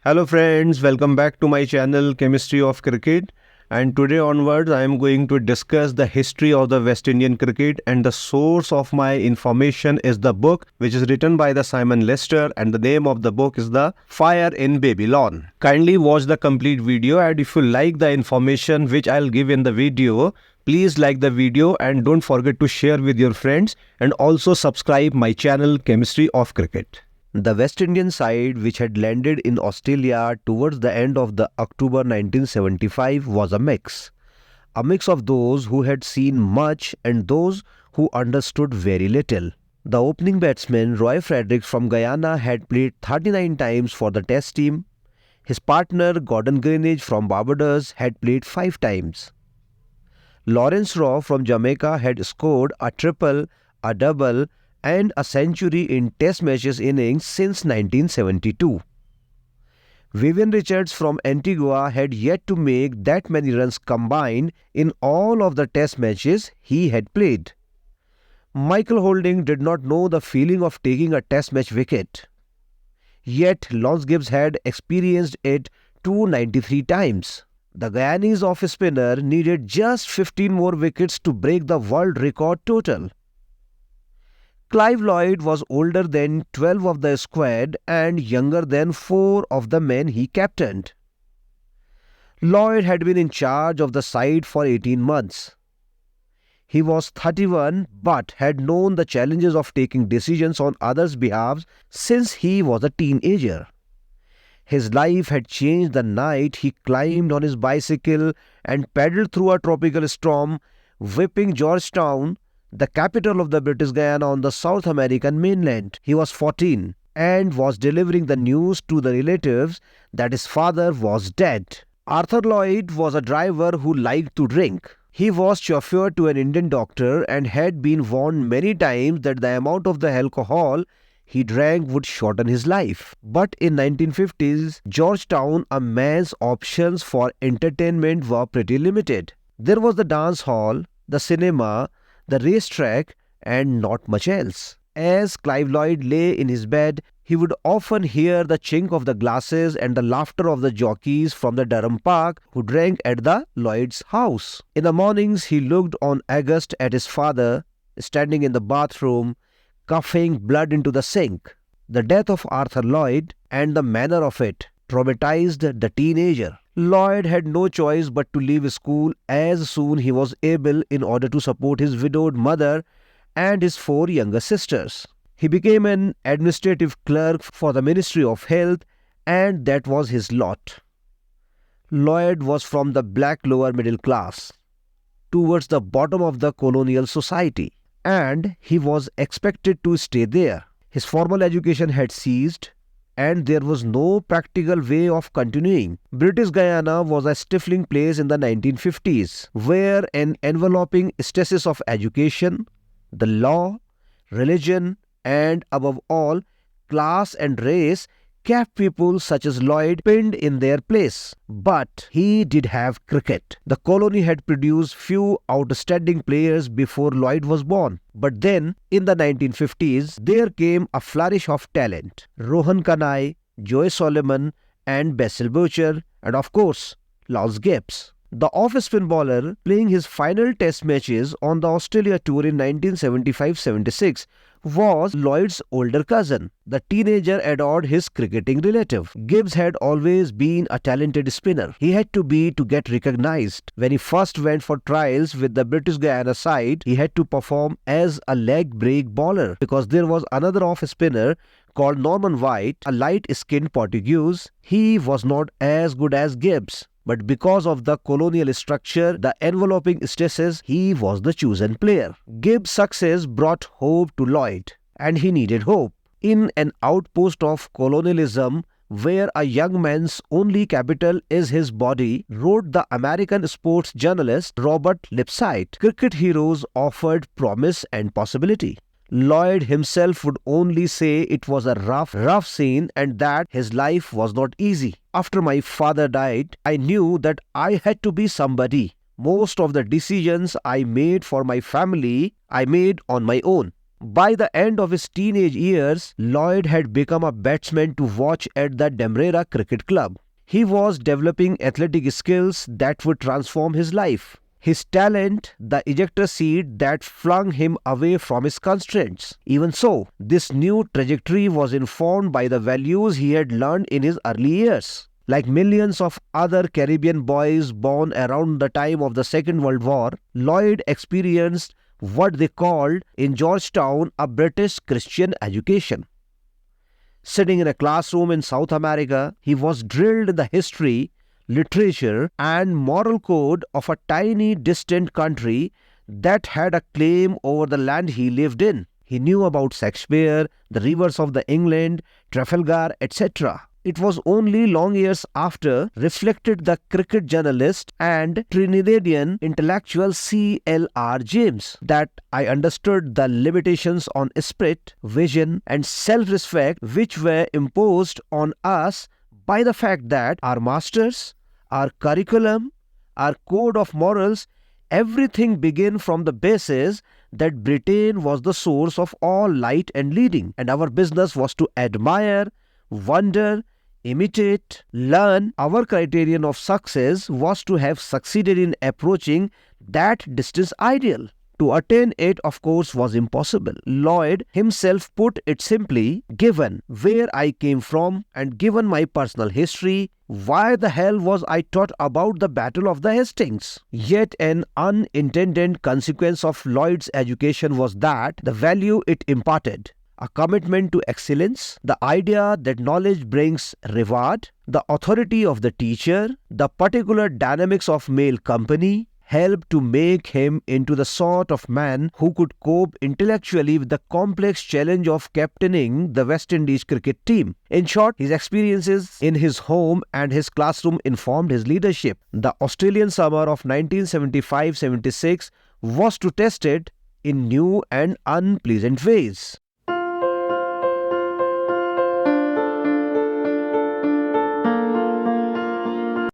Hello friends, welcome back to my channel Chemistry of Cricket, and today onwards I am going to discuss the history of the West Indian cricket, and the source of my information is the book which is written by the Simon Lister, and the name of the book is The Fire in Babylon. Kindly watch the complete video, and if you like the information which I'll give in the video, please like the video and don't forget to share with your friends, and also subscribe my channel Chemistry of Cricket. The West Indian side, which had landed in Australia towards the end of the October 1975, was a mix of those who had seen much and those who understood very little. The opening batsman Roy Fredericks from Guyana had played 39 times for the Test team. His partner Gordon Greenidge from Barbados had played 5 times. Lawrence Rowe from Jamaica had scored a triple, a double, and a century in Test matches innings since 1972. Vivian Richards from Antigua had yet to make that many runs combined in all of the Test matches he had played. Michael Holding did not know the feeling of taking a Test match wicket. Yet Lance Gibbs had experienced it 293 times. The Guyanese off-spinner needed just 15 more wickets to break the world record total. Clive Lloyd was older than 12 of the squad and younger than 4 of the men he captained. Lloyd had been in charge of the side for 18 months. He was 31 but had known the challenges of taking decisions on others' behalf since he was a teenager. His life had changed the night he climbed on his bicycle and paddled through a tropical storm, whipping Georgetown, the capital of the British Guyana on the South American mainland. He was 14 and was delivering the news to the relatives that his father was dead. Arthur Lloyd was a driver who liked to drink. He was chauffeur to an Indian doctor and had been warned many times that the amount of the alcohol he drank would shorten his life. But in 1950s, Georgetown, a man's options for entertainment were pretty limited. There was the dance hall, the cinema, the racetrack, and not much else. As Clive Lloyd lay in his bed, he would often hear the chink of the glasses and the laughter of the jockeys from the Durham Park who drank at the Lloyd's house. In the mornings, he looked on aghast at his father, standing in the bathroom, coughing blood into the sink. The death of Arthur Lloyd and the manner of it traumatized the teenager. Lloyd had no choice but to leave school as soon he was able in order to support his widowed mother and his 4 younger sisters. He became an administrative clerk for the Ministry of Health, and that was his lot. Lloyd was from the black lower middle class, towards the bottom of the colonial society, and he was expected to stay there. His formal education had ceased, and there was no practical way of continuing. British Guyana was a stifling place in the 1950s, where an enveloping stasis of education, the law, religion, and above all, class and race kept people such as Lloyd pinned in their place. But he did have cricket. The colony had produced few outstanding players before Lloyd was born. But then, in the 1950s, there came a flourish of talent. Rohan Kanai, Joe Solomon, and Basil Butcher, and of course, Lance Gibbs. The off-spin bowler, playing his final Test matches on the Australia tour in 1975-76, was Lloyd's older cousin. The teenager adored his cricketing relative. Gibbs had always been a talented spinner. He had to be to get recognized. When he first went for trials with the British Guyana side, he had to perform as a leg break bowler because there was another off-spinner called Norman White, a light-skinned Portuguese. He was not as good as Gibbs. But because of the colonial structure, the enveloping stasis, he was the chosen player. Gibbs' success brought hope to Lloyd, and he needed hope. In an outpost of colonialism, where a young man's only capital is his body, wrote the American sports journalist Robert Lipsyte, cricket heroes offered promise and possibility. Lloyd himself would only say it was a rough scene and that his life was not easy. After my father died, I knew that I had to be somebody. Most of the decisions I made for my family, I made on my own. By the end of his teenage years, Lloyd had become a batsman to watch at the Demerara Cricket Club. He was developing athletic skills that would transform his life. His talent, the ejector seat that flung him away from his constraints. Even so, this new trajectory was informed by the values he had learned in his early years. Like millions of other Caribbean boys born around the time of the Second World War, Lloyd experienced what they called in Georgetown a British Christian education. Sitting in a classroom in South America, he was drilled in the history, literature, and moral code of a tiny, distant country that had a claim over the land he lived in. He knew about Shakespeare, the rivers of the England, Trafalgar, etc. It was only long years after, reflected the cricket journalist and Trinidadian intellectual C.L.R. James, that I understood the limitations on spirit, vision, and self-respect which were imposed on us by the fact that our masters, our curriculum, our code of morals, everything began from the basis that Britain was the source of all light and leading, and our business was to admire, wonder, imitate, learn. Our criterion of success was to have succeeded in approaching that distant ideal. To attain it, of course, was impossible. Lloyd himself put it simply, given where I came from and given my personal history, why the hell was I taught about the Battle of the Hastings? Yet an unintended consequence of Lloyd's education was that the value it imparted, a commitment to excellence, the idea that knowledge brings reward, the authority of the teacher, the particular dynamics of male company, helped to make him into the sort of man who could cope intellectually with the complex challenge of captaining the West Indies cricket team. In short, his experiences in his home and his classroom informed his leadership. The Australian summer of 1975-76 was to test it in new and unpleasant ways.